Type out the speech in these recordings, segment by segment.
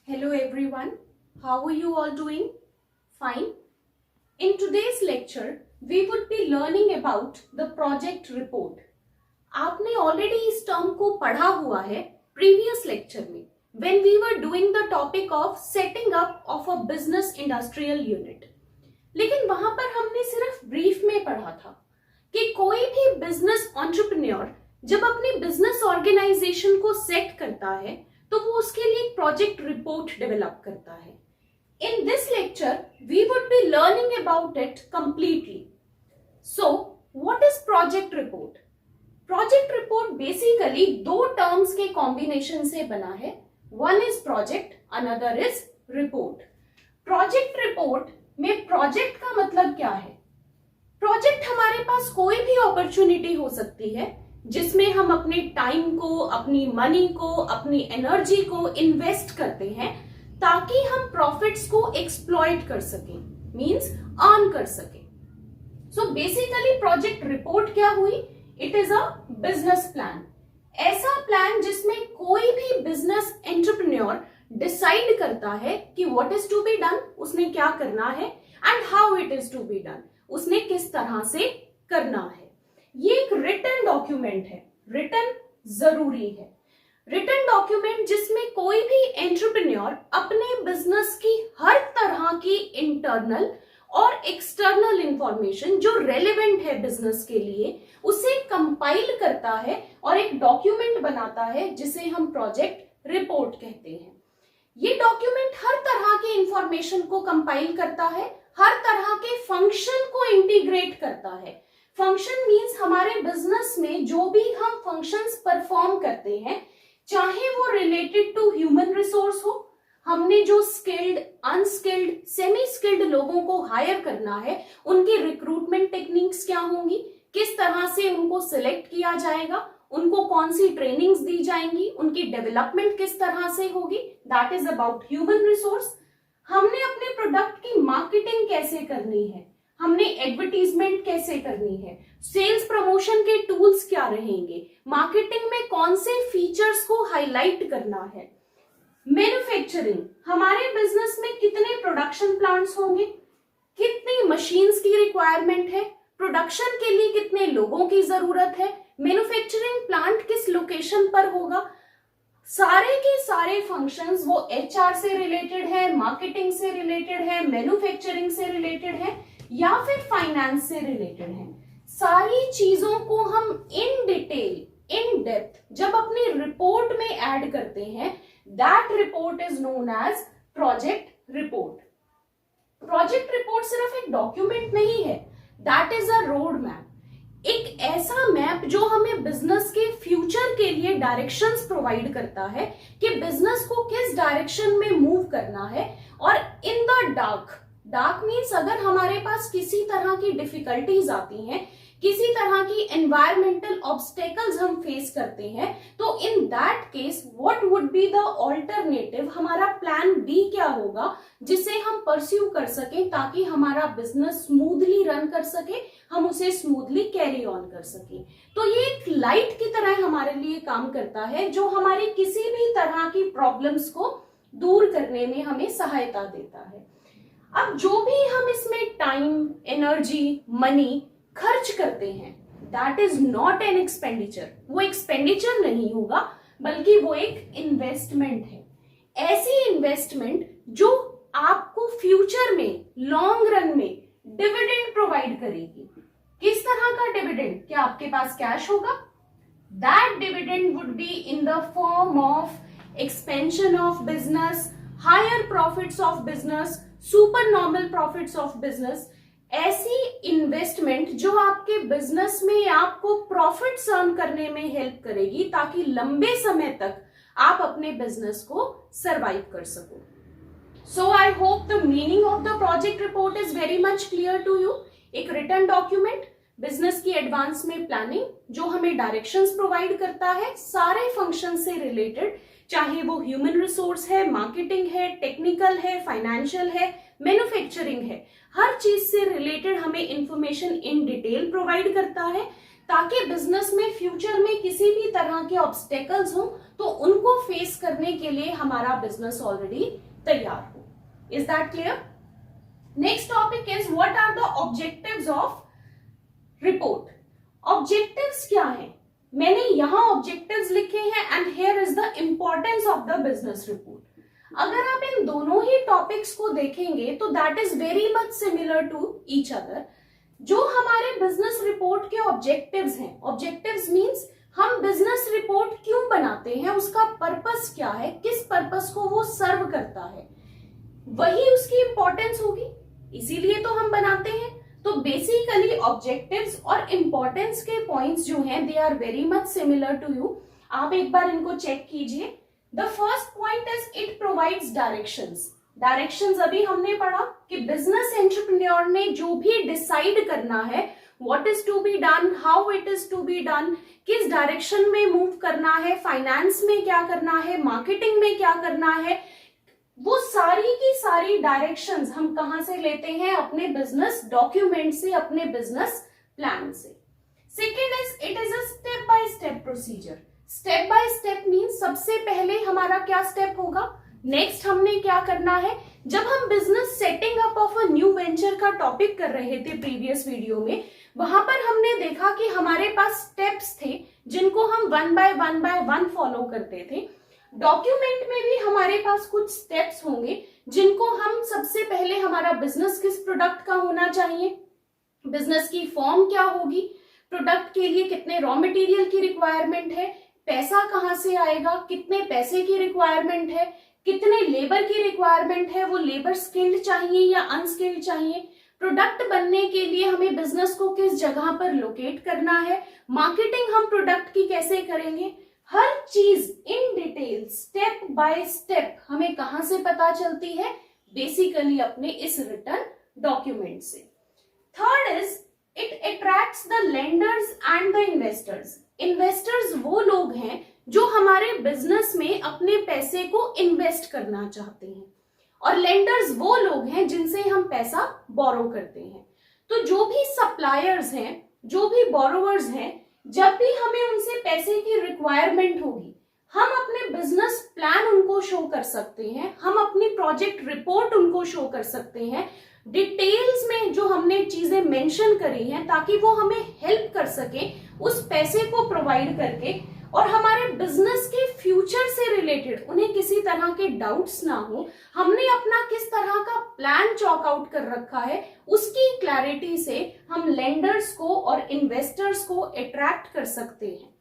Hello everyone, how are you all doing? Fine. In today's lecture, we would be learning about the project report. आपने already इस term को पढ़ा हुआ है previous lecture में when we were doing the topic of setting up of a business industrial unit. लेकिन वहां पर हमने सिर्फ brief में पढ़ा था कि कोई भी business entrepreneur जब अपनी business organization को set करता है तो वो उसके लिए एक प्रोजेक्ट रिपोर्ट डेवलप करता है. In this lecture we would be learning about it completely. So what is project report? Project report basically दो टर्म्स के कॉम्बिनेशन से बना है. One is project, another is report. Project report में project का मतलब क्या है? प्रोजेक्ट हमारे पास कोई भी अपॉर्चुनिटी हो सकती है जिसमें हम अपने टाइम को, अपनी मनी को, अपनी एनर्जी को इन्वेस्ट करते हैं ताकि हम प्रॉफिट्स को एक्सप्लॉइट कर सकें, मींस अर्न कर सकें. सो बेसिकली प्रोजेक्ट रिपोर्ट क्या हुई? It is a business plan. ऐसा प्लान जिसमें कोई भी बिजनेस एंटरप्रेन्योर डिसाइड करता है कि what is to be done, उसने क्या करना है, and how it is to be done, उसने किस तरह से करना है. ये एक रिटन डॉक्यूमेंट है. रिटन जरूरी है. रिटन डॉक्यूमेंट जिसमें कोई भी एंटरप्रेन्योर अपने बिजनेस की हर तरह की इंटरनल और एक्सटर्नल इंफॉर्मेशन जो रेलेवेंट है बिजनेस के लिए उसे कंपाइल करता है और एक डॉक्यूमेंट बनाता है जिसे हम प्रोजेक्ट रिपोर्ट कहते हैं. ये डॉक्यूमेंट हर तरह के इंफॉर्मेशन को कंपाइल करता है, हर तरह के फंक्शन को इंटीग्रेट करता है. फंक्शन मीन्स हमारे बिजनेस में जो भी हम फंक्शंस परफॉर्म करते हैं, चाहे वो रिलेटेड टू ह्यूमन रिसोर्स हो, हमने जो स्किल्ड, अनस्किल्ड, सेमी स्किल्ड लोगों को हायर करना है, उनकी रिक्रूटमेंट टेक्निक्स क्या होंगी, किस तरह से उनको सिलेक्ट किया जाएगा, उनको कौन सी ट्रेनिंग्स दी जाएंगी, उनकी डेवलपमेंट किस तरह से होगी, that is about human resource. हमने अपने प्रोडक्ट की मार्केटिंग कैसे करनी है, हमने एडवर्टीजमेंट कैसे करनी है, सेल्स प्रमोशन के टूल्स क्या रहेंगे, मार्केटिंग में कौन से फीचर्स को हाईलाइट करना है. मैन्युफैक्चरिंग, हमारे बिजनेस में कितने प्रोडक्शन प्लांट्स होंगे, कितनी मशीन्स की रिक्वायरमेंट है, प्रोडक्शन के लिए कितने लोगों की जरूरत है, मैन्युफैक्चरिंग प्लांट किस लोकेशन पर होगा. सारे के सारे फंक्शंस वो एचआर से रिलेटेड है, मार्केटिंग से रिलेटेड है, मैन्युफैक्चरिंग से रिलेटेड है या फिर फाइनेंस से रिलेटेड है. सारी चीजों को हम इन डिटेल, इन डेप्थ जब अपनी रिपोर्ट में ऐड करते हैं, that report is known as project report. Project report सिर्फ एक डॉक्यूमेंट नहीं है, that is a road map. एक ऐसा मैप जो हमें बिजनेस के फ्यूचर के लिए डायरेक्शंस प्रोवाइड करता है कि बिजनेस को किस डायरेक्शन में मूव करना है. और in the dark, dark means अगर हमारे पास किसी तरह की डिफिकल्टीज आती हैं, किसी तरह की एनवायरमेंटल ऑब्स्टेकल्स हम फेस करते हैं, तो in that case what would be the alternative, हमारा प्लान बी क्या होगा जिसे हम परस्यू कर सकें ताकि हमारा बिजनेस स्मूथली रन कर सके, हम उसे स्मूथली कैरी ऑन कर सके. तो ये एक लाइट की तरह हमारे लिए काम करता है जो हमारी किसी भी तरह की प्रॉब्लम्स को दूर करने में हमें सहायता देता है. अब जो भी हम इसमें टाइम, एनर्जी, मनी खर्च करते हैं, that is not an expenditure. वो एक्सपेंडिचर नहीं होगा बल्कि वो एक इन्वेस्टमेंट है. ऐसी इन्वेस्टमेंट जो आपको फ्यूचर में, लॉन्ग रन में डिविडेंड प्रोवाइड करेगी. किस तरह का डिविडेंड? क्या आपके पास कैश होगा? That dividend would be in the form of expansion of business, higher profits of business, super normal profits of business. ऐसी इन्वेस्टमेंट जो आपके बिजनेस में आपको प्रॉफिट्स अर्न करने में हेल्प करेगी ताकि लंबे समय तक आप अपने बिजनेस को सरवाइव कर सको. So I hope the meaning of the project report is very much clear to you. एक रिटन डॉक्यूमेंट, बिजनेस की एडवांस में प्लानिंग जो हमें डायरेक्शंस प्रोवाइड करता है सारे फंक्शन से रिलेटेड, चाहे वो ह्यूमन रिसोर्स है, मार्केटिंग है, टेक्निकल है, फाइनेंशियल है, मैन्युफैक्चरिंग है, हर चीज से रिलेटेड हमें इंफॉर्मेशन इन डिटेल प्रोवाइड करता है ताकि बिजनेस में फ्यूचर में किसी भी तरह के ऑब्स्टेकल्स हो तो उनको फेस करने के लिए हमारा बिजनेस ऑलरेडी तैयार हो। Is that clear? Next topic is what are the objectives of report. Objectives क्या है? मैंने यहां ऑब्जेक्टिव्स लिखे हैं and here is the importance of the business report. अगर आप इन दोनों ही टॉपिक्स को देखेंगे तो that is very much similar to each other. जो हमारे बिजनेस रिपोर्ट के ऑब्जेक्टिव्स हैं, ऑब्जेक्टिव्स मींस हम बिजनेस रिपोर्ट क्यों बनाते हैं, उसका पर्पस क्या है, किस पर्पस को वो सर्व करता है, वही उसकी इंपॉर्टेंस होगी, इसीलिए तो हम बनाते हैं। तो बेसिकली ऑब्जेक्टिव्स और इंपॉर्टेंस के पॉइंट्स जो हैं they are very much similar to you. आप एक बार इनको चेक कीजिए। The first point is it provides directions. Directions अभी हमने पढ़ा कि बिजनेस एंटरप्रेन्योर ने जो भी डिसाइड करना है what is to be done, how it is to be done, किस डायरेक्शन में मूव करना है, फाइनेंस में क्या करना है, मार्केटिंग में क्या करना है, वो सारी की सारी डायरेक्शंस हम कहां से लेते हैं? अपने बिजनेस डॉक्यूमेंट से, अपने बिजनेस प्लान से। Second is it is a step by step procedure. Step by step means सबसे पहले हमारा क्या स्टेप होगा, नेक्स्ट हमने क्या करना है। जब हम business setting up of a new venture का टॉपिक कर रहे थे प्रीवियस वीडियो में, वहां पर हमने देखा कि हमारे पास स्टेप्स थे जिनको हम वन बाय वन फॉलो करते थे। डॉक्यूमेंट में भी हमारे पास कुछ स्टेप्स होंगे जिनको हम सबसे पहले, हमारा बिजनेस किस प्रोडक्ट का होना चाहिए, बिजनेस की फॉर्म क्या होगी, प्रोडक्ट के लिए कितने रॉ मटेरियल की रिक्वायरमेंट है, पैसा कहां से आएगा, कितने पैसे की रिक्वायरमेंट है, कितने लेबर की रिक्वायरमेंट है, वो लेबर स्किल्ड चाहिए या अनस्किल्ड चाहिए, प्रोडक्ट बनने के लिए हमें बिजनेस को किस जगह पर लोकेट करना है, मार्केटिंग हम प्रोडक्ट की कैसे करेंगे, हर चीज in detail step by step हमें कहां से पता चलती है, बेसिकली अपने इस रिटन डॉक्यूमेंट से। Third is it attracts the lenders and the investors. Investors वो लोग हैं जो हमारे बिजनेस में अपने पैसे को इन्वेस्ट करना चाहते हैं, और लेंडर्स वो लोग हैं जिनसे हम पैसा बोरो करते हैं। तो जो भी सप्लायर्स हैं, जो भी बोरोवर्स हैं, जब भी हमें उनसे पैसे की रिक्वायरमेंट होगी, हम अपने बिजनेस प्लान उनको शो कर सकते हैं, हम अपनी प्रोजेक्ट रिपोर्ट उनको शो कर सकते हैं, डिटेल्स में जो हमने चीजें मेंशन करी हैं, ताकि वो हमें हेल्प कर सके उस पैसे को प्रोवाइड करके, और हमारे बिजनेस के फ्यूचर से रिलेटेड उन्हें किसी तरह के डाउट्स ना हो, हमने अपना किस तरह का प्लान चॉक आउट कर रखा है, उसकी क्लैरिटी से हम लेंडर्स को और इन्वेस्टर्स को अट्रैक्ट कर सकते हैं।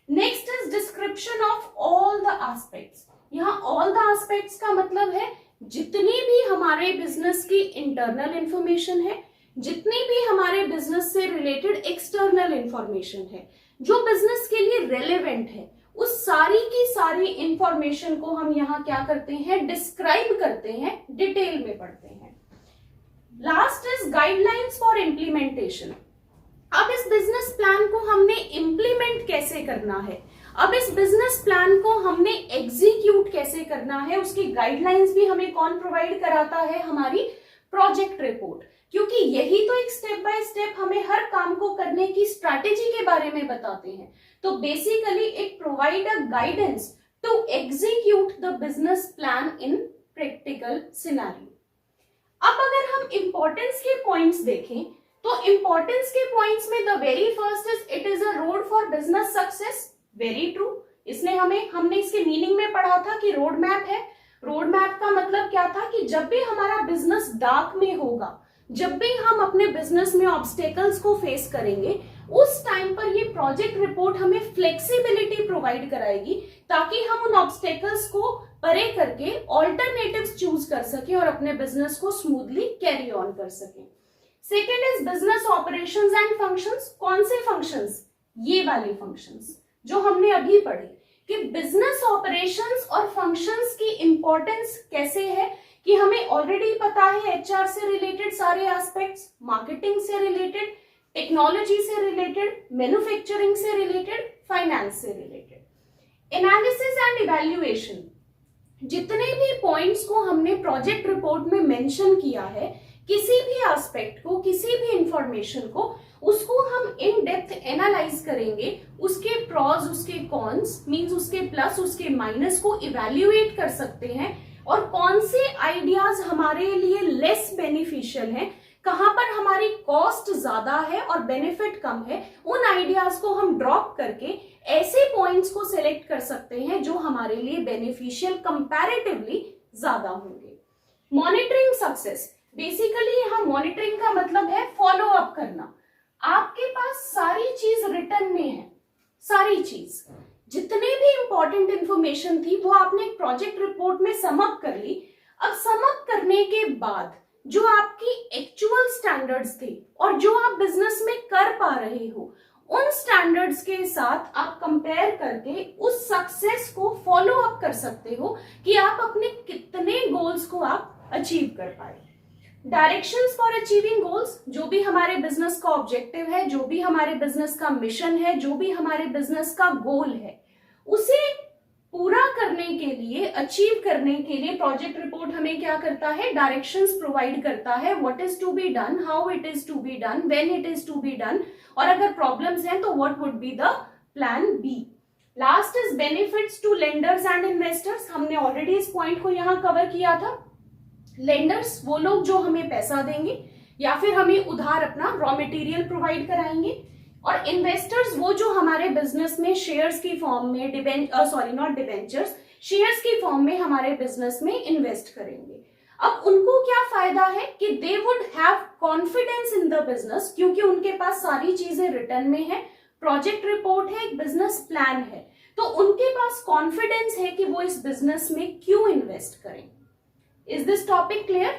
Next is description of all the aspects. यहाँ ऑल द एस्पेक्ट्स का मतलब है जितनी भी हमारे बिजनेस की इंटरनल इंफॉर्मेशन है, जितनी भी हमारे बिजनेस से रिलेटेड एक्सटर्नल इंफॉर्मेशन है, जो बिजनेस के लिए रेलेवेंट है, उस सारी की सारी इंफॉर्मेशन को हम यहाँ क्या करते हैं, डिस्क्राइब करते हैं, डिटेल में पढ़ते हैं। Last is guidelines for implementation. अब इस बिजनेस प्लान को हमने इम्प्लीमेंट कैसे करना है, अब इस बिजनेस प्लान को हमने एग्जीक्यूट कैसे करना है, उसकी गाइडलाइंस भी हमें कौन प्रोवाइड कराता है, हमारी प्रोजेक्ट रिपोर्ट। क्योंकि यही तो एक स्टेप बाय स्टेप हमें हर काम को करने की स्ट्रैटेजी के बारे में बताते हैं। तो basically it provide a guidance to execute the business plan in practical scenario. अब अगर हम इंपॉर्टेंस के पॉइंट्स देखें तो इंपॉर्टेंस के पॉइंट्स में the very first is it is a road for business success. Very true. इसने हमने इसके मीनिंग में पढ़ा था कि रोड मैप है। रोड मैप का मतलब क्या था कि जब भी हमारा बिजनेस डार्क में होगा, जब भी हम अपने बिजनेस में ऑब्स्टेकल्स को फेस करेंगे, उस टाइम पर ये प्रोजेक्ट रिपोर्ट हमें फ्लेक्सिबिलिटी प्रोवाइड कराएगी, ताकि हम उन ऑब्स्टेकल्स को परे करके ऑल्टरनेटिव्स चूज कर सके और अपने बिजनेस को स्मूथली कैरी ऑन कर सके। Second is business operations and functions. कौन से फंक्शंस? ये वाले फंक्शंस जो हमने अभी पढ़े कि बिजनेस ऑपरेशंस और फंक्शंस की इंपॉर्टेंस कैसे है, कि हमें ऑलरेडी पता है एचआर से रिलेटेड सारे एस्पेक्ट्स, मार्केटिंग से रिलेटेड, टेक्नोलॉजी से रिलेटेड, मैन्युफैक्चरिंग से रिलेटेड, फाइनेंस से रिलेटेड। एनालिसिस एंड इवैल्यूएशन, जितने भी पॉइंट्स को हमने प्रोजेक्ट रिपोर्ट में मेंशन किया है, किसी भी एस्पेक्ट को, किसी भी इंफॉर्मेशन को, उसको हम हम इन डेप्थ एनालाइज करेंगे, उसके प्रॉज, उसके कॉन्स, मींस उसके प्लस, उसके माइनस को इवैल्यूएट कर सकते हैं, और कौन से आइडियाज हमारे लिए लेस बेनिफिशियल हैं, कहां पर हमारी कॉस्ट ज्यादा है और बेनिफिट कम है, उन आइडियाज को हम ड्रॉप करके ऐसे पॉइंट्स को सिलेक्ट कर सकते हैं जो हमारे लिए बेनिफिशियल कंपैरेटिवली ज्यादा होंगे। मॉनिटरिंग सक्सेस, बेसिकली यहाँ मॉनिटरिंग का मतलब है फॉलो अप करना। आपके पास सारी चीज रिटर्न में है, सारी चीज, जितने भी इंपॉर्टेंट इंफॉर्मेशन थी वो आपने एक प्रोजेक्ट रिपोर्ट में सम अप कर ली। अब सम अप करने के बाद जो आपकी एक्चुअल स्टैंडर्ड्स थे और जो आप बिजनेस में कर पा रहे हो, उन स्टैंडर्ड्स के साथ आप कंपेयर करके उस सक्सेस को फॉलो अप कर सकते हो कि आप अपने कितने गोल्स को आप अचीव कर पाए। डायरेक्शंस फॉर अचीविंग गोल्स, जो भी हमारे बिजनेस का ऑब्जेक्टिव है, जो भी हमारे बिजनेस का मिशन है, जो भी हमारे बिजनेस का गोल है, उसे पूरा करने के लिए, अचीव करने के लिए प्रोजेक्ट रिपोर्ट हमें क्या करता है, डायरेक्शंस प्रोवाइड करता है, what is to be done, how it is to be done, when it is to be done, और अगर प्रॉब्लम्स हैं तो what would be the plan B. Last is benefits to lenders and investors, हमने already इस point को यहाँ cover किया था। लेंडर्स वो लोग जो हमें पैसा देंगे या फिर हमें उधार अपना रॉ मटेरियल प्रोवाइड कराएंगे, और इन्वेस्टर्स वो जो हमारे बिजनेस में शेयर्स की फॉर्म में, शेयर्स की फॉर्म में हमारे बिजनेस में इन्वेस्ट करेंगे। अब उनको क्या फायदा है कि they would have confidence in the business, क्योंकि उनके पास सारी चीजें रिटर्न में है, प्रोजेक्ट रिपोर्ट है, एक बिजनेस प्लान है, तो उनके पास कॉन्फिडेंस है कि वो इस बिजनेस में क्यों इन्वेस्ट करें। Is this topic clear?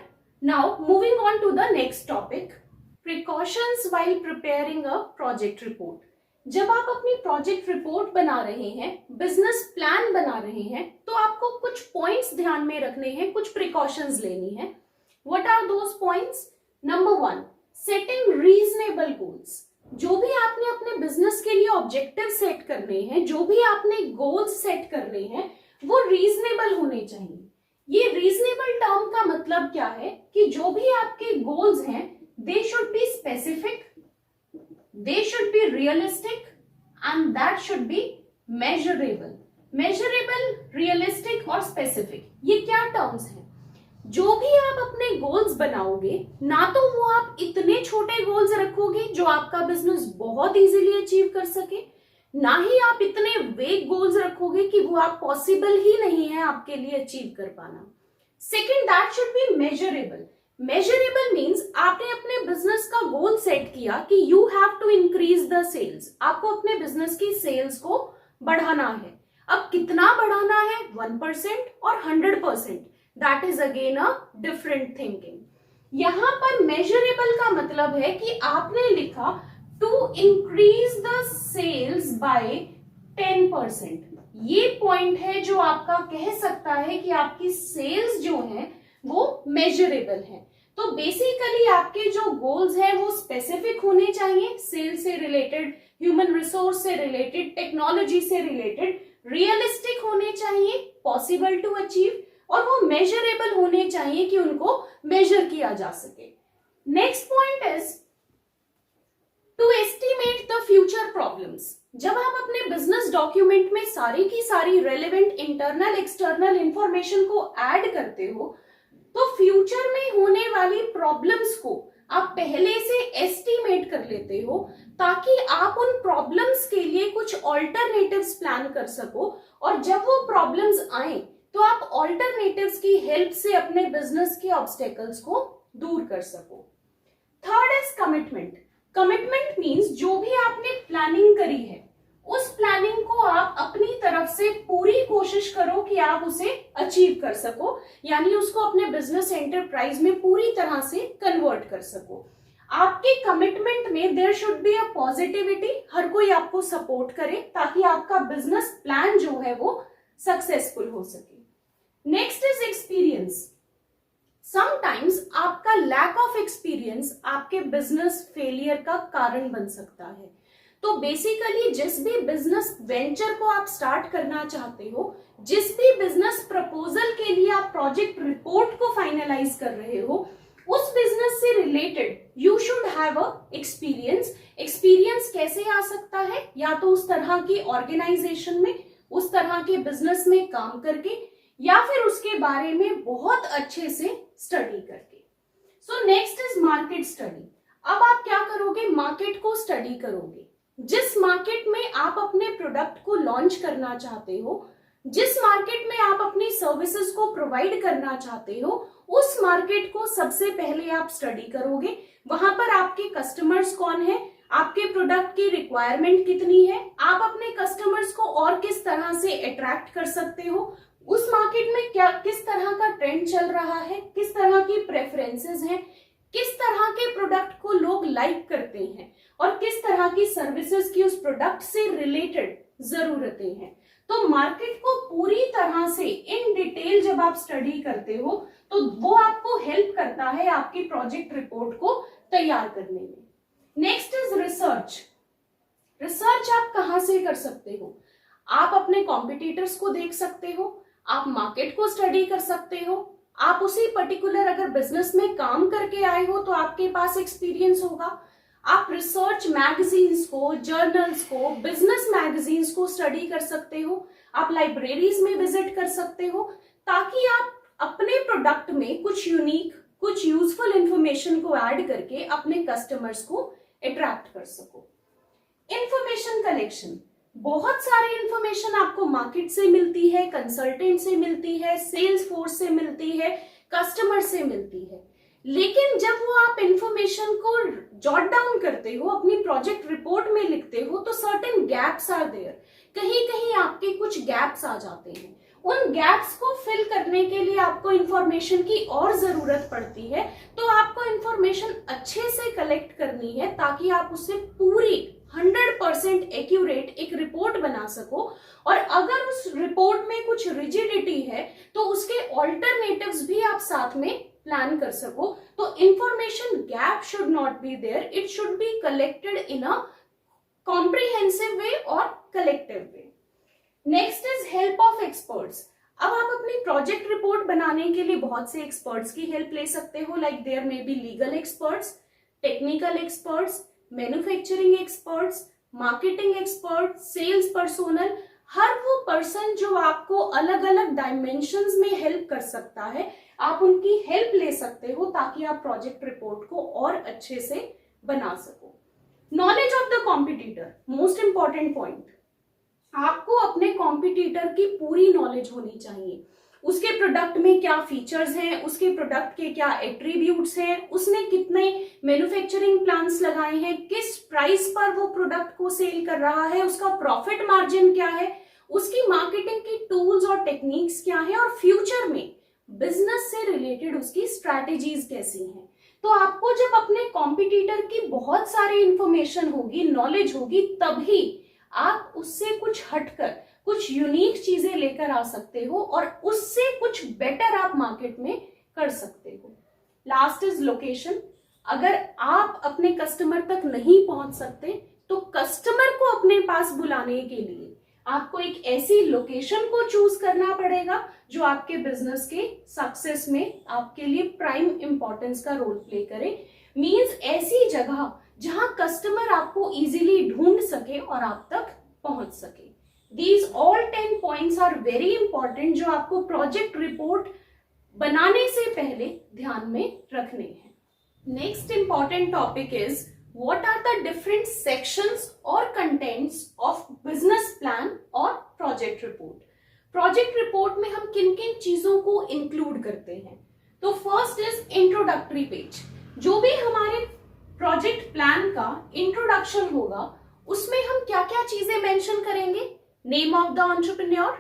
Now moving on to the next topic, precautions while preparing a project report. जब आप अपनी प्रोजेक्ट रिपोर्ट बना रहे हैं, बिजनेस प्लान बना रहे हैं, तो आपको कुछ पॉइंट्स ध्यान में रखने हैं, कुछ प्रिकॉशंस लेनी है। What are those points? Number 1, setting reasonable goals. जो भी आपने अपने बिजनेस के लिए ऑब्जेक्टिव सेट करने हैं, जो भी आपने गोल्स सेट करने हैं, वो रीजनेबल होने चाहिए। ये रीजनेबल टर्म का मतलब क्या है कि जो भी आपके गोल्स हैं, they should be specific, they should be realistic and that should be measurable. Measurable, realistic और स्पेसिफिक, ये क्या टर्म्स हैं? जो भी आप अपने गोल्स बनाओगे, ना तो वो आप इतने छोटे गोल्स रखोगे जो आपका बिजनेस बहुत इजीली अचीव कर सके, ना ही आप इतने वेग गोल्स रखोगे कि वो आप पॉसिबल ही नहीं है आपके लिए अचीव कर पाना। Second, that should be measurable. Measurable means आपने अपने बिजनेस का गोल सेट किया कि you have to increase the sales, आपको अपने बिजनेस की सेल्स को बढ़ाना है। अब कितना बढ़ाना है, 1% और 100%, that is again a different thinking. यहां पर मेजरेबल का मतलब है कि आपने लिखा to increase the sales by 10%। ये पॉइंट है जो आपका कह सकता है कि आपकी सेल्स जो हैं वो मेजरेबल है। तो बेसिकली आपके जो गोल्स हैं वो स्पेसिफिक होने चाहिए, सेल्स से रिलेटेड, ह्यूमन रिसोर्स से रिलेटेड, टेक्नोलॉजी से रिलेटेड, रियलिस्टिक होने चाहिए, पॉसिबल टू अचीव, और वो मेजरेबल होने चाहिए कि उनको मेजर किया जा सके। Next point is to estimate the future problems. जब आप अपने बिजनेस डॉक्यूमेंट में सारी की सारी रेलेवेंट इंटरनल एक्सटर्नल इंफॉर्मेशन को ऐड करते हो, तो फ्यूचर में होने वाली प्रॉब्लम्स को आप पहले से एस्टिमेट कर लेते हो, ताकि आप उन प्रॉब्लम्स के लिए कुछ ऑल्टरनेटिव्स प्लान कर सको, और जब वो प्रॉब्लम्स आए तो आप ऑल्टरनेटिव्स की हेल्प से अपने बिजनेस के ऑब्स्टेकल्स को दूर कर सको। Third is commitment. Commitment means जो भी आपने प्लानिंग करी है, उस प्लानिंग को आप अपनी तरफ से पूरी कोशिश करो कि आप उसे अचीव कर सको, यानी उसको अपने बिजनेस एंटरप्राइज में पूरी तरह से कन्वर्ट कर सको। आपके कमिटमेंट में there should be a positivity, हर कोई आपको सपोर्ट करे ताकि आपका बिजनेस प्लान जो है वो सक्सेसफुल हो सके। Next is experience. समटाइम्स आपका लैक ऑफ एक्सपीरियंस आपके बिजनेस फेलियर का कारण बन सकता है। तो बेसिकली जिस भी बिजनेस वेंचर को आप स्टार्ट करना चाहते हो, जिस भी बिजनेस प्रपोजल के लिए आप प्रोजेक्ट रिपोर्ट को फाइनलाइज कर रहे हो, उस बिजनेस से related you should have a experience. Experience कैसे आ सकता है? या तो उस तरह की ऑर्गेनाइजेशन में, उस तरह के बिजनेस में काम करके, या फिर उसके बारे में बहुत अच्छे से स्टडी करके। So next is market study. अब आप क्या करोगे? मार्केट को स्टडी करोगे। जिस मार्केट में आप अपने प्रोडक्ट को लॉन्च करना चाहते हो, जिस मार्केट में आप अपनी सर्विसेज को प्रोवाइड करना चाहते हो, उस मार्केट को सबसे पहले आप स्टडी करोगे। वहां पर आपके कस्टमर्स कौन है, आपके प्रोडक्ट की रिक्वायरमेंट कितनी है, आप अपने कस्टमर्स को और किस तरह से अट्रैक्ट कर सकते हो, उस मार्केट में क्या किस तरह का ट्रेंड चल रहा है, किस तरह की प्रेफरेंसेस हैं, किस तरह के प्रोडक्ट को लोग लाइक करते हैं, और किस तरह की सर्विसेज की उस प्रोडक्ट से रिलेटेड जरूरतें हैं। तो मार्केट को पूरी तरह से इन डिटेल जब आप स्टडी करते हो तो वो आपको हेल्प करता है आपकी प्रोजेक्ट रिपोर्ट को तैयार करने में। Next is research. रिसर्च आप कहां से कर सकते हो? आप अपने कॉम्पिटिटर्स को देख सकते हो, आप मार्केट को स्टडी कर सकते हो, आप उसी पर्टिकुलर अगर बिजनेस में काम करके आए हो तो आपके पास एक्सपीरियंस होगा। आप रिसर्च मैगजीन्स को, जर्नल्स को, बिजनेस मैगजीन्स को स्टडी कर सकते हो, आप लाइब्रेरीज में विजिट कर सकते हो, ताकि आप अपने प्रोडक्ट में कुछ यूनिक, कुछ यूजफुल इंफॉर्मेशन को ऐड करके अपने कस्टमर्स को अट्रैक्ट कर सको। इंफॉर्मेशन कलेक्शन, बहुत सारी इंफॉर्मेशन आपको मार्केट से मिलती है, कंसल्टेंट से मिलती है, सेल्स फोर्स से मिलती है, कस्टमर से मिलती है, लेकिन जब वो आप इंफॉर्मेशन को जॉट डाउन करते हो, अपनी प्रोजेक्ट रिपोर्ट में लिखते हो, तो सर्टेन गैप्स आर देयर। कहीं कहीं आपके कुछ गैप्स आ जाते हैं। उन गैप्स को फिल करने के लिए आपको इंफॉर्मेशन की और जरूरत पड़ती है। तो आपको इंफॉर्मेशन अच्छे से कलेक्ट करनी है ताकि आप उससे पूरी 100% एक्यूरेट एक रिपोर्ट बना सको। और अगर उस रिपोर्ट में कुछ रिजिडिटी है तो उसके ऑल्टरनेटिव्स भी आप साथ में प्लान कर सको। तो information gap should not be there, it should be collected in a comprehensive way और collective way. Next is help of experts. अब आप अपनी प्रोजेक्ट रिपोर्ट बनाने के लिए बहुत से एक्सपर्ट्स की हेल्प ले सकते हो, like there may be legal experts, technical experts, manufacturing experts, marketing expert, sales personnel. हर वो पर्सन जो आपको अलग अलग डायमेंशंस में हेल्प कर सकता है, आप उनकी हेल्प ले सकते हो ताकि आप प्रोजेक्ट रिपोर्ट को और अच्छे से बना सको। Knowledge of the competitor, most important point. आपको अपने कॉम्पिटिटर की पूरी नॉलेज होनी चाहिए। उसके प्रोडक्ट में क्या फीचर्स हैं, उसके प्रोडक्ट के क्या एट्रीब्यूट्स हैं, उसने कितने मैन्युफैक्चरिंग प्लांट्स लगाए हैं, किस प्राइस पर वो प्रोडक्ट को सेल कर रहा है, उसका प्रॉफिट मार्जिन क्या है, उसकी मार्केटिंग की टूल्स और टेक्निक्स क्या है, और फ्यूचर में बिजनेस से रिलेटेड उसकी स्ट्रैटेजीज कैसी हैं। तो आपको जब अपने कॉम्पिटिटर की बहुत सारी इंफॉर्मेशन होगी, नॉलेज होगी, तभी आप उससे कुछ हटकर कुछ यूनिक चीजें लेकर आ सकते हो और उससे कुछ बेटर आप मार्केट में कर सकते हो। Last is location. अगर आप अपने कस्टमर तक नहीं पहुंच सकते तो कस्टमर को अपने पास बुलाने के लिए आपको एक ऐसी लोकेशन को चूज करना पड़ेगा जो आपके बिजनेस के सक्सेस में आपके लिए प्राइम इंपॉर्टेंस का रोल प्ले करे। मींस ऐसी जगह जहां कस्टमर आपको इजीली ढूंढ सके और आप तक पहुंच सके। These all 10 points are very important जो आपको प्रोजेक्ट रिपोर्ट बनाने से पहले ध्यान में रखने हैं। Next important topic is what are the different sections or contents of business plan और प्रोजेक्ट रिपोर्ट। प्रोजेक्ट रिपोर्ट में हम किन किन चीजों को इंक्लूड करते हैं? तो फर्स्ट इज इंट्रोडक्टरी पेज। जो भी हमारे प्रोजेक्ट प्लान का इंट्रोडक्शन होगा उसमें हम क्या क्या चीजें मेंशन करेंगे? Name of the entrepreneur,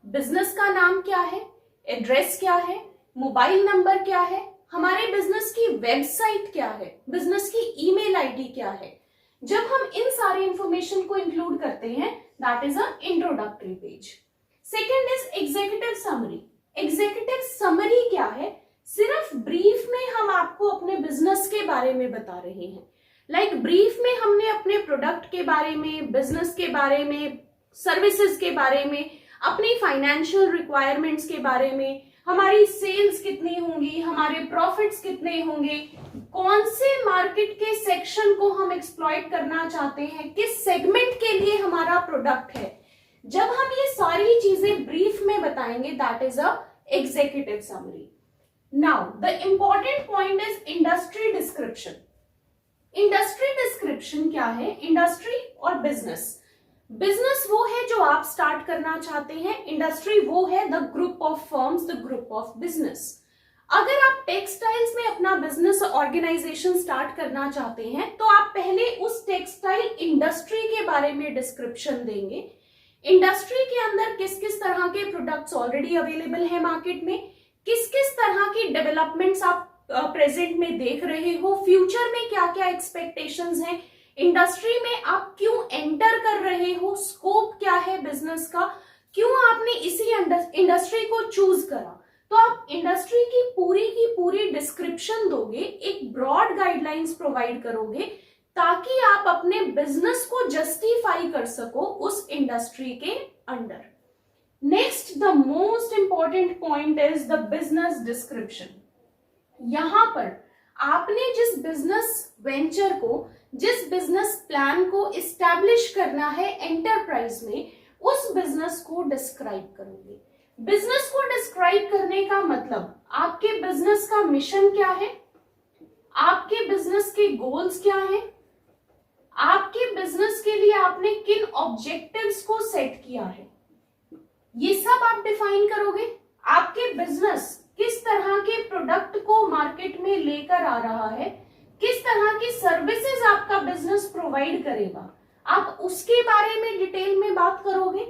business का नाम क्या है, एड्रेस क्या है, मोबाइल नंबर क्या है, हमारे बिजनेस की वेबसाइट क्या है, बिजनेस की ईमेल आईडी क्या है। जब हम इन सारी इंफॉर्मेशन को इंक्लूड करते हैं, that is a introductory page. Second is executive summary. Executive summary क्या है? सिर्फ ब्रीफ में हम आपको अपने बिजनेस के बारे में बता रहे हैं। लाइक ब्रीफ में हमने अपने प्रोडक्ट के बारे में, बिजनेस के बारे में, सर्विसेज के बारे में, अपनी फाइनेंशियल रिक्वायरमेंट्स के बारे में, हमारी सेल्स कितनी होंगी, हमारे प्रॉफिट्स कितने होंगे, कौन से मार्केट के सेक्शन को हम एक्सप्लॉइट करना चाहते हैं, किस सेगमेंट के लिए हमारा प्रोडक्ट है। जब हम ये सारी चीजें ब्रीफ में बताएंगे, that is a executive summary. Now the important point is industry description. Industry description क्या है? इंडस्ट्री और बिजनेस। बिजनेस वो है जो आप स्टार्ट करना चाहते हैं, इंडस्ट्री वो है the group of firms, the group of business. अगर आप टेक्सटाइल्स में अपना बिजनेस ऑर्गेनाइजेशन स्टार्ट करना चाहते हैं तो आप पहले उस टेक्सटाइल इंडस्ट्री के बारे में डिस्क्रिप्शन देंगे। इंडस्ट्री के अंदर किस किस तरह के प्रोडक्ट्स ऑलरेडी अवेलेबल है मार्केट में, किस किस तरह की डेवलपमेंट्स आप प्रेजेंट में देख रहे हो, फ्यूचर में क्या क्या एक्सपेक्टेशंस हैं, इंडस्ट्री में आप क्यों एंटर कर रहे हो, स्कोप क्या है बिजनेस का, क्यों आपने इसी इंडस्ट्री को चूज करा। तो आप इंडस्ट्री की पूरी डिस्क्रिप्शन दोगे, एक ब्रॉड गाइडलाइंस प्रोवाइड करोगे ताकि आप अपने बिजनेस को जस्टिफाई कर सको उस इंडस्ट्री के under. Next the most important point is the business description. यहां पर आपने जिस बिजनेस वेंचर को, जिस बिजनेस प्लान को इस्टेब्लिश करना है एंटरप्राइज में, उस बिजनेस को डिस्क्राइब करोगे। बिजनेस को डिस्क्राइब करने का मतलब आपके बिजनेस का मिशन क्या है, आपके बिजनेस के गोल्स क्या हैं, आपके बिजनेस के लिए आपने किन ऑब्जेक्टिव्स को सेट किया है, ये सब आप डिफाइन करोगे। आपके बिजनेस किस तरह के प्रोडक्ट को मार्केट में लेकर आ रहा है, किस तरह की सर्विसेज आपका बिजनेस प्रोवाइड करेगा, आप उसके बारे में डिटेल में बात करोगे।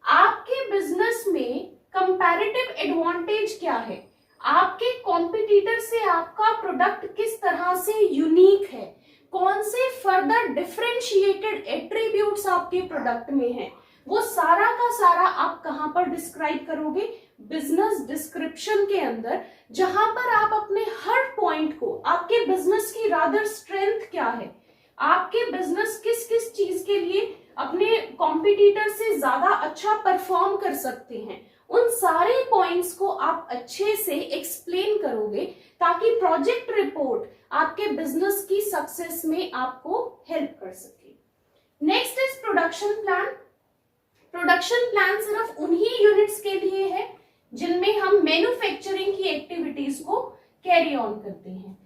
आपके बिजनेस में कंपैरेटिव एडवांटेज क्या है, आपके कॉम्पिटिटर से आपका प्रोडक्ट किस तरह से यूनिक है, कौन से फर्दर डिफरेंशिएटेड एट्रीब्यूट्स आपके प्रोडक्ट में है, वो सारा का सारा आप कहां पर डिस्क्राइब करोगे? बिजनेस डिस्क्रिप्शन के अंदर, जहां पर आप अपने हर पॉइंट को, आपके बिजनेस की रादर स्ट्रेंथ क्या है, आपके बिजनेस किस किस चीज के लिए अपने कॉम्पिटिटर से ज्यादा अच्छा परफॉर्म कर सकते हैं, उन सारे पॉइंट्स को आप अच्छे से एक्सप्लेन करोगे ताकि प्रोजेक्ट रिपोर्ट आपके बिजनेस की सक्सेस में आपको हेल्प कर सके। Next is production plan. Production plan सिर्फ उन्हीं यूनिट्स के लिए है जिनमें हम मैन्युफैक्चरिंग की एक्टिविटीज को कैरी ऑन करते हैं।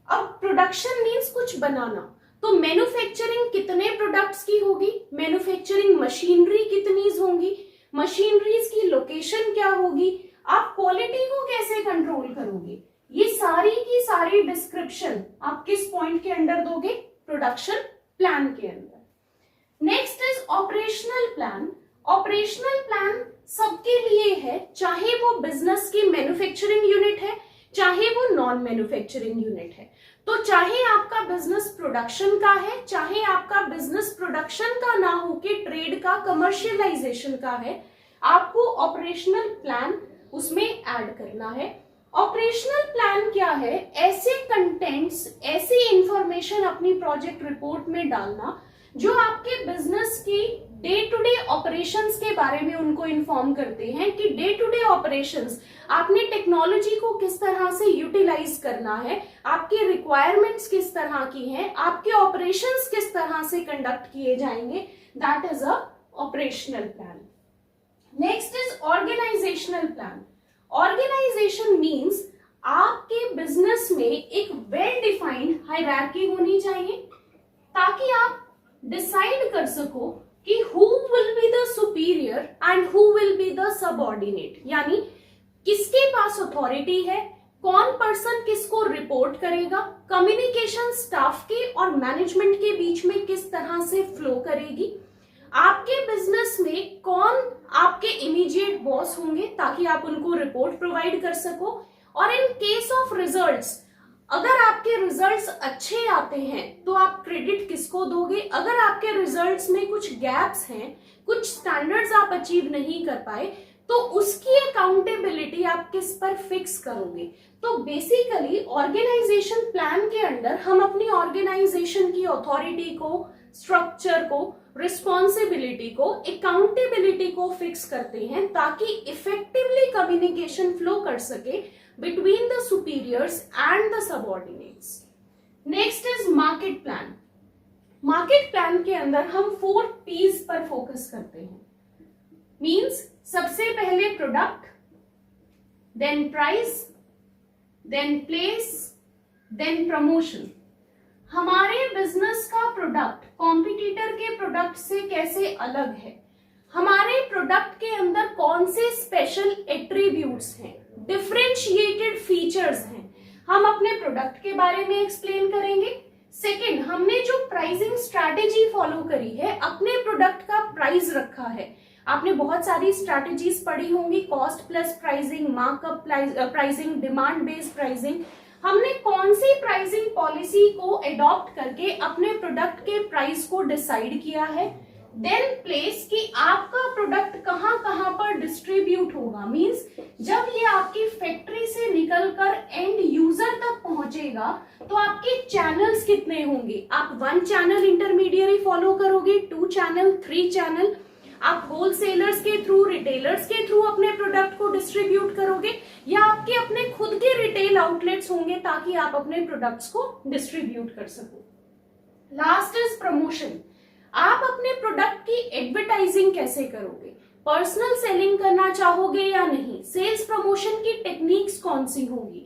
अब प्रोडक्शन मीन्स कुछ बनाना, तो मैन्युफैक्चरिंग कितने प्रोडक्ट्स की होगी, मैन्युफैक्चरिंग मशीनरी कितनी होंगी, मशीनरीज की लोकेशन क्या होगी, आप क्वालिटी को कैसे कंट्रोल करोगे, ये सारी की सारी डिस्क्रिप्शन आप किस पॉइंट के अंडर दोगे? प्रोडक्शन प्लान के अंदर। Next is operational plan. Operational plan सबके लिए है, चाहे वो बिजनेस की मैन्युफैक्चरिंग यूनिट है, चाहे वो नॉन मैन्युफैक्चरिंग यूनिट है। तो चाहे आपका बिजनेस प्रोडक्शन का है, चाहे आपका बिजनेस प्रोडक्शन का ना हो के ट्रेड का, कमर्शियलाइजेशन का है, आपको ऑपरेशनल प्लान उसमें ऐड करना है। ऑपरेशनल प्लान क्या है? ऐसे कंटेंट्स, ऐसी इंफॉर्मेशन अपनी प्रोजेक्ट रिपोर्ट में डालना जो आपके बिजनेस की डे टू डे ऑपरेशंस के बारे में उनको इन्फॉर्म करते हैं कि डे टू डे ऑपरेशंस आपने टेक्नोलॉजी को किस तरह से यूटिलाइज करना है, आपकी रिक्वायरमेंट्स किस तरह की हैं, आपके ऑपरेशंस किस तरह से कंडक्ट किए जाएंगे। That is a operational plan. Next is organizational plan. Organization means आपके बिजनेस में एक वेल डिफाइंड हायरार्की होनी चाहिए ताकि आप डिसाइड कर सको कि who will be the superior and who will be the subordinate, यानी किसके पास अथॉरिटी है, कौन पर्सन किसको रिपोर्ट करेगा, कम्युनिकेशन स्टाफ के और मैनेजमेंट के बीच में किस तरह से फ्लो करेगी, आपके बिजनेस में कौन आपके इमीडिएट बॉस होंगे ताकि आप उनको रिपोर्ट प्रोवाइड कर सको, और इन केस ऑफ रिजल्ट्स अगर आपके रिजल्ट्स अच्छे आते हैं तो आप क्रेडिट किसको दोगे, अगर आपके रिजल्ट्स में कुछ गैप्स हैं, कुछ स्टैंडर्ड्स आप अचीव नहीं कर पाए, तो उसकी अकाउंटेबिलिटी आप किस पर फिक्स करोगे? तो बेसिकली ऑर्गेनाइजेशन प्लान के अंदर हम अपनी ऑर्गेनाइजेशन की अथॉरिटी को, स्ट्रक्चर को, रिस्पॉन्सिबिलिटी को, अकाउंटेबिलिटी को फिक्स करते हैं ताकि इफेक्टिवली कम्युनिकेशन फ्लो कर सके between the superiors and the subordinates. Next is market plan. Market plan के अंदर हम 4 P's पर फोकस करते हैं। मीन्स सबसे पहले product, then price, then place, then promotion. हमारे बिजनेस का प्रोडक्ट कॉम्पिटिटर के प्रोडक्ट से कैसे अलग है, हमारे प्रोडक्ट के अंदर कौन से स्पेशल एट्रीब्यूट्स हैं, डिफरेंशिएटेड फीचर्स हैं, हम अपने प्रोडक्ट के बारे में एक्सप्लेन करेंगे। सेकंड, हमने जो प्राइसिंग स्ट्रैटेजी फॉलो करी है, अपने प्रोडक्ट का प्राइस रखा है। आपने बहुत सारी स्ट्रैटेजीज पढ़ी होंगी, cost plus pricing, markup pricing, demand based pricing. हमने कौन सी प्राइसिंग पॉलिसी को एडॉप्ट करके अपने प्रोडक्ट के प्राइस को डिसाइड किया है। देन प्लेस, कि आपका प्रोडक्ट कहां कहां पर डिस्ट्रीब्यूट होगा। मींस जब ये आपकी फैक्ट्री से निकलकर एंड यूजर तक पहुंचेगा तो आपके चैनल्स कितने होंगे। आप 1 चैनल इंटरमीडियरी फॉलो करोगे, 2 चैनल, 3 चैनल, आप होलसेलर्स के थ्रू, रिटेलर्स के थ्रू अपने प्रोडक्ट को डिस्ट्रीब्यूट करोगे, या आपके अपने खुद के रिटेल आउटलेट्स होंगे ताकि आप अपने प्रोडक्ट्स को डिस्ट्रीब्यूट कर सको। Last is promotion. आप अपने प्रोडक्ट की एडवर्टाइजिंग कैसे करोगे, पर्सनल सेलिंग करना चाहोगे या नहीं, सेल्स प्रमोशन की टेक्निक्स कौन सी होंगी,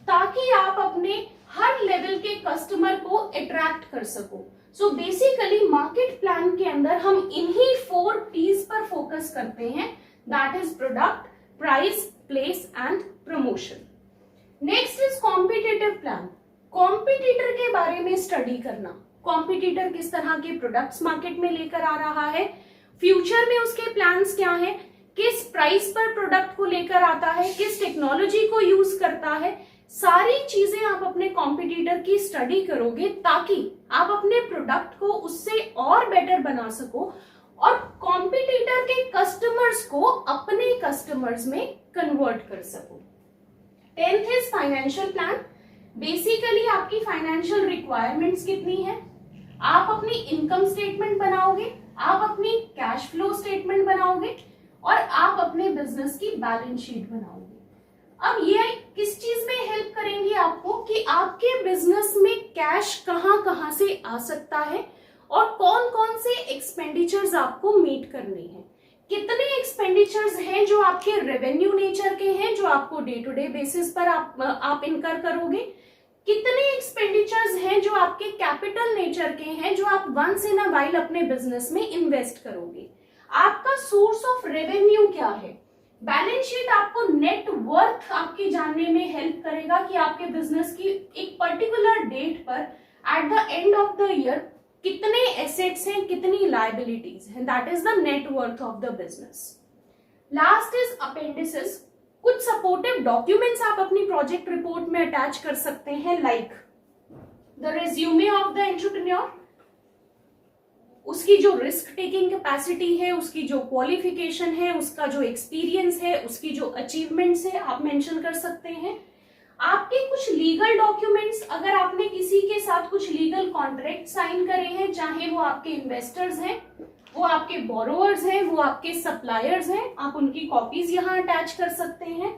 ताकि आप अपने हर लेवल के कस्टमर को अट्रैक्ट कर सको। सो बेसिकली मार्केट प्लान के अंदर हम इन्हीं 4 P's पर फोकस करते हैं, that is product, price, place and promotion. Next is competitive plan. Competitor के बारे में स्टडी करना, कॉम्पिटिटर किस तरह के प्रोडक्ट्स मार्केट में लेकर आ रहा है, फ्यूचर में उसके प्लान्स क्या है, किस प्राइस पर प्रोडक्ट को लेकर आता है, किस टेक्नोलॉजी को यूज करता है। सारी चीजें आप अपने कॉम्पिटिटर की स्टडी करोगे ताकि आप अपने प्रोडक्ट को उससे और बेटर बना सको और कॉम्पिटिटर के कस्टमर्स को अपने कस्टमर्स में कन्वर्ट कर सको। 10th is financial plan. Basically आपकी फाइनेंशियल रिक्वायरमेंट्स कितनी है, आप अपनी इनकम स्टेटमेंट बनाओगे, आप अपनी कैश फ्लो स्टेटमेंट बनाओगे और आप अपने बिजनेस की बैलेंस शीट बनाओगे। अब ये किस चीज में हेल्प करेंगी आपको कि आपके बिजनेस में कैश कहां कहां से आ सकता है और कौन कौन से एक्सपेंडिचर्स आपको मीट करने हैं। कितने एक्सपेंडिचर्स हैं जो आपके रेवेन्यू नेचर के हैं, जो आपको डे टू डे बेसिस पर आप इनकर करोगे, कितने एक्सपेंडिचर्स हैं जो आपके कैपिटल नेचर के हैं, जो आप वंस इन अ वाइल अपने बिजनेस में इन्वेस्ट करोगे, आपका सोर्स ऑफ रेवेन्यू क्या है। बैलेंस शीट आपको नेट वर्थ आपकी जानने में हेल्प करेगा कि आपके बिजनेस की एक पर्टिकुलर डेट पर at the end of the year कितने एसेट्स हैं, कितनी लायबिलिटीज हैं, that is the net worth of the business. Last is appendices. कुछ सपोर्टिव डॉक्यूमेंट्स आप अपनी प्रोजेक्ट रिपोर्ट में अटैच कर सकते हैं, like the resume of the entrepreneur, उसकी जो रिस्क टेकिंग कैपेसिटी है, उसकी जो क्वालिफिकेशन है, उसका जो एक्सपीरियंस है, उसकी जो अचीवमेंट्स है, आप मेंशन कर सकते हैं। आपके कुछ लीगल डॉक्यूमेंट्स, अगर आपने किसी के साथ कुछ लीगल कॉन्ट्रैक्ट साइन करे हैं, चाहे वो आपके इन्वेस्टर्स हैं, वो आपके बोरोवर्स हैं, वो आपके सप्लायर्स हैं, आप उनकी कॉपीज यहाँ अटैच कर सकते हैं।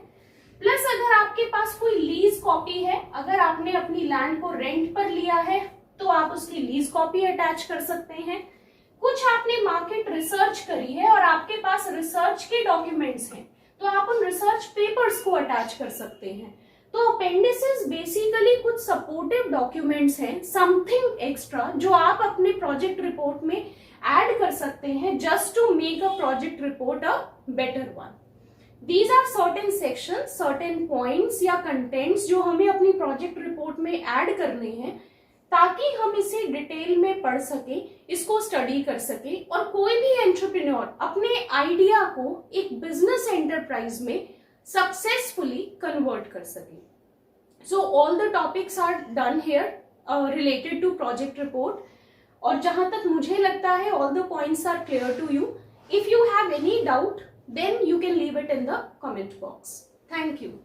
प्लस अगर आपके पास कोई लीज कॉपी है, अगर आपने अपनी लैंड को रेंट पर लिया है तो आप उसकी लीज कॉपी अटैच कर सकते हैं। कुछ आपने मार्केट रिसर्च करी है और आपके पास रिसर्च के डॉक्यूमेंट्स हैं तो आप उन रिसर्च पेपर्स को अटैच कर सकते हैं। तो अपेंडिसेस बेसिकली कुछ सपोर्टिव डॉक्यूमेंट्स हैं, समथिंग एक्स्ट्रा जो आप अपने प्रोजेक्ट रिपोर्ट में ऐड कर सकते हैं just to make a project report a better one. These are certain sections, certain points या contents जो हमें अपनी प्रोजेक्ट रिपोर्ट में ऐड करने हैं ताकि हम इसे डिटेल में पढ़ सके, इसको स्टडी कर सके और कोई भी एंटरप्रेन्योर अपने आइडिया को एक बिजनेस एंटरप्राइज में सक्सेसफुली कन्वर्ट कर सके। So all the topics are done here related to project report और जहां तक मुझे लगता है all the points are clear to you. If you have any doubt then you can leave it in the comment box. Thank you.